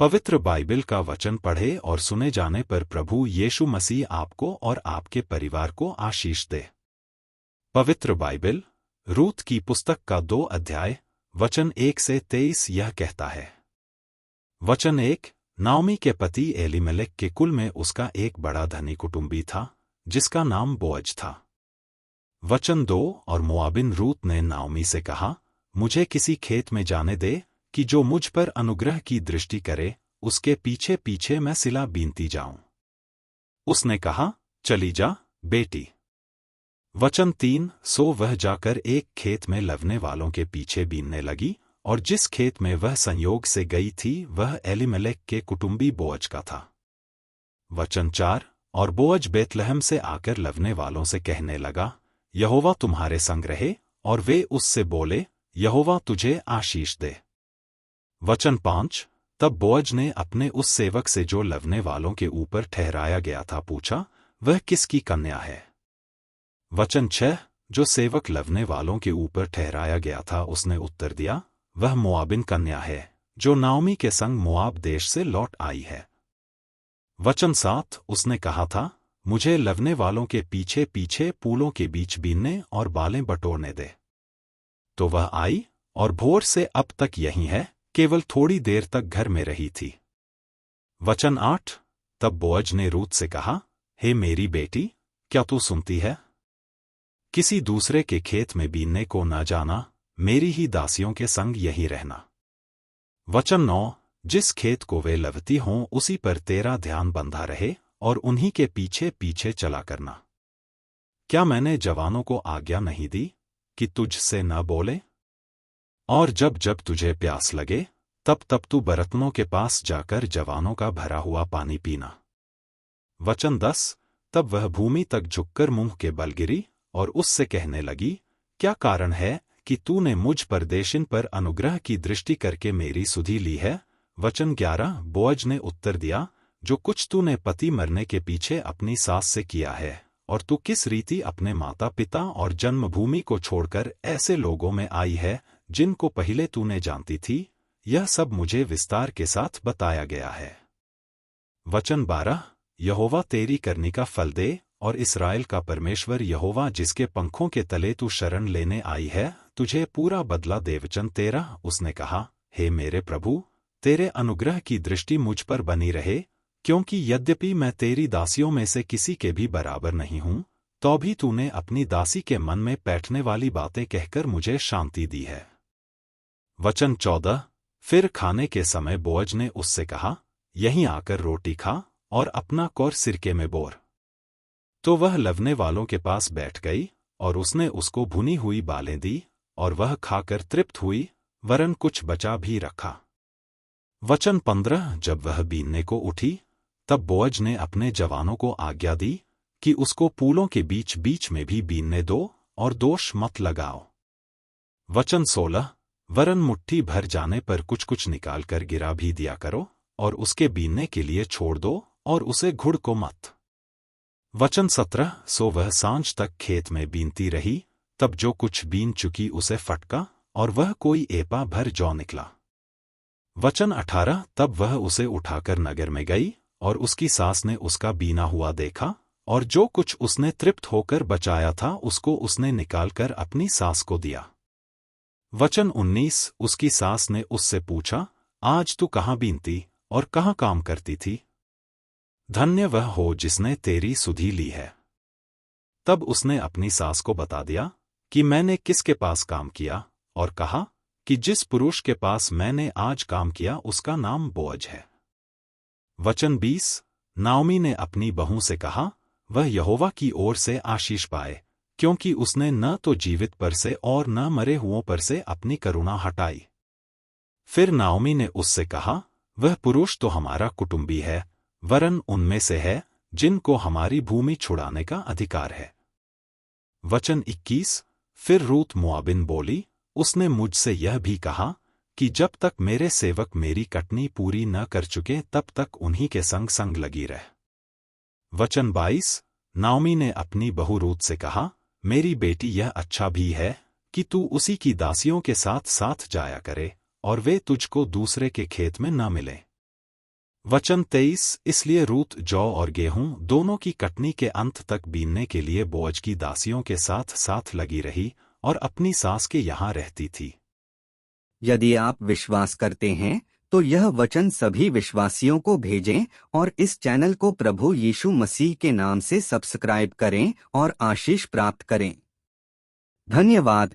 पवित्र बाइबल का वचन पढ़े और सुने जाने पर प्रभु यीशु मसीह आपको और आपके परिवार को आशीष दे। पवित्र बाइबल रूत की पुस्तक का 2 अध्याय वचन 1 से 23 यह कहता है। वचन 1, नाओमी के पति एलीमेलेक के कुल में उसका एक बड़ा धनी कुटुंबी था जिसका नाम बोअज था। वचन 2, और मोआबिन रूत ने नाओमी से कहा, मुझे किसी खेत में जाने दे कि जो मुझ पर अनुग्रह की दृष्टि करे, उसके पीछे पीछे मैं सिला बीनती जाऊं। उसने कहा, चली जा बेटी। वचन 3, सो वह जाकर एक खेत में लवने वालों के पीछे बीनने लगी, और जिस खेत में वह संयोग से गई थी वह एलीमेलेक के कुटुंबी बोअज का था। वचन 4, और बोअज बेतलहम से आकर लवने वालों से कहने लगा, यहोवा तुम्हारे संग रहे, और वे उससे बोले, यहोवा तुझे आशीष दे। वचन 5, तब बोअज ने अपने उस सेवक से जो लवने वालों के ऊपर ठहराया गया था पूछा, वह किसकी कन्या है? वचन 6, जो सेवक लवने वालों के ऊपर ठहराया गया था उसने उत्तर दिया, वह मोआबिन कन्या है जो नाओमी के संग मोआब देश से लौट आई है। वचन 7, उसने कहा था, मुझे लवने वालों के पीछे पीछे पूलों के बीच बीनने और बालें बटोरने दे। तो वह आई और भोर से अब तक यहीं है, केवल थोड़ी देर तक घर में रही थी। वचन 8, तब बोअज ने रूत से कहा, हे मेरी बेटी, क्या तू सुनती है? किसी दूसरे के खेत में बीनने को न जाना, मेरी ही दासियों के संग यहीं रहना। वचन 9, जिस खेत को वे लवती हों उसी पर तेरा ध्यान बंधा रहे और उन्हीं के पीछे पीछे चला करना। क्या मैंने जवानों को आज्ञा नहीं दी कि तुझसे न बोले? और जब जब तुझे प्यास लगे तब तब तू बर्तनों के पास जाकर जवानों का भरा हुआ पानी पीना। वचन 10, तब वह भूमि तक झुककर मुंह के बल गिरी और उससे कहने लगी, क्या कारण है कि तूने मुझ परदेशिन पर अनुग्रह की दृष्टि करके मेरी सुधि ली है? वचन 11, बोअज ने उत्तर दिया, जो कुछ तूने पति मरने के पीछे अपनी सास से किया है, और तू किस रीति अपने माता पिता और जन्मभूमि को छोड़कर ऐसे लोगों में आई है जिनको पहले तूने जानती थी, यह सब मुझे विस्तार के साथ बताया गया है। वचन 12, यहोवा तेरी करनी का फल दे, और इस्राएल का परमेश्वर यहोवा जिसके पंखों के तले तू शरण लेने आई है, तुझे पूरा बदला दे। वचन 13, उसने कहा, हे मेरे प्रभु, तेरे अनुग्रह की दृष्टि मुझ पर बनी रहे, क्योंकि यद्यपि मैं तेरी दासियों में से किसी के भी बराबर नहीं हूं, तो भी तूने अपनी दासी के मन में बैठने वाली बातें कहकर मुझे शांति दी है। वचन 14, फिर खाने के समय बोअज ने उससे कहा, यहीं आकर रोटी खा और अपना कौर सिरके में बोर। तो वह लवने वालों के पास बैठ गई और उसने उसको भुनी हुई बालें दी, और वह खाकर तृप्त हुई, वरन कुछ बचा भी रखा। वचन 15, जब वह बीनने को उठी तब बोअज ने अपने जवानों को आज्ञा दी कि उसको पूलों के बीच बीच में भी बीनने दो और दोष मत लगाओ। वचन 16, वरन मुट्ठी भर जाने पर कुछ कुछ निकाल कर गिरा भी दिया करो, और उसके बीनने के लिए छोड़ दो और उसे घुड़ को मत। वचन 17, सो वह सांझ तक खेत में बीनती रही, तब जो कुछ बीन चुकी उसे फटका, और वह कोई एपा भर जौ निकला। वचन 18, तब वह उसे उठाकर नगर में गई, और उसकी सास ने उसका बीना हुआ देखा, और जो कुछ उसने तृप्त होकर बचाया था उसको उसने निकालकर अपनी सास को दिया। वचन 19, उसकी सास ने उससे पूछा, आज तू कहाँ बीनती और कहाँ काम करती थी? धन्य वह हो जिसने तेरी सुधि ली है। तब उसने अपनी सास को बता दिया कि मैंने किसके पास काम किया, और कहा कि जिस पुरुष के पास मैंने आज काम किया उसका नाम बोअज है। वचन 20, नाओमी ने अपनी बहू से कहा, वह यहोवा की ओर से आशीष पाए, क्योंकि उसने न तो जीवित पर से और न मरे हुओं पर से अपनी करुणा हटाई। फिर नाओमी ने उससे कहा, वह पुरुष तो हमारा कुटुंबी है, वरन उनमें से है जिनको हमारी भूमि छुड़ाने का अधिकार है। वचन 21, फिर रूत मोआबिन बोली, उसने मुझसे यह भी कहा कि जब तक मेरे सेवक मेरी कटनी पूरी न कर चुके तब तक उन्हीं के संग संग लगी रह। वचन 22, नाओमी ने अपनी बहू रूत से कहा, मेरी बेटी, यह अच्छा भी है कि तू उसी की दासियों के साथ साथ जाया करे, और वे तुझको दूसरे के खेत में न मिले। वचन 23। इसलिए रूत जौ और गेहूं दोनों की कटनी के अंत तक बीनने के लिए बोअज की दासियों के साथ साथ लगी रही और अपनी सास के यहाँ रहती थी। यदि आप विश्वास करते हैं तो यह वचन सभी विश्वासियों को भेजें और इस चैनल को प्रभु यीशु मसीह के नाम से सब्सक्राइब करें और आशीष प्राप्त करें। धन्यवाद।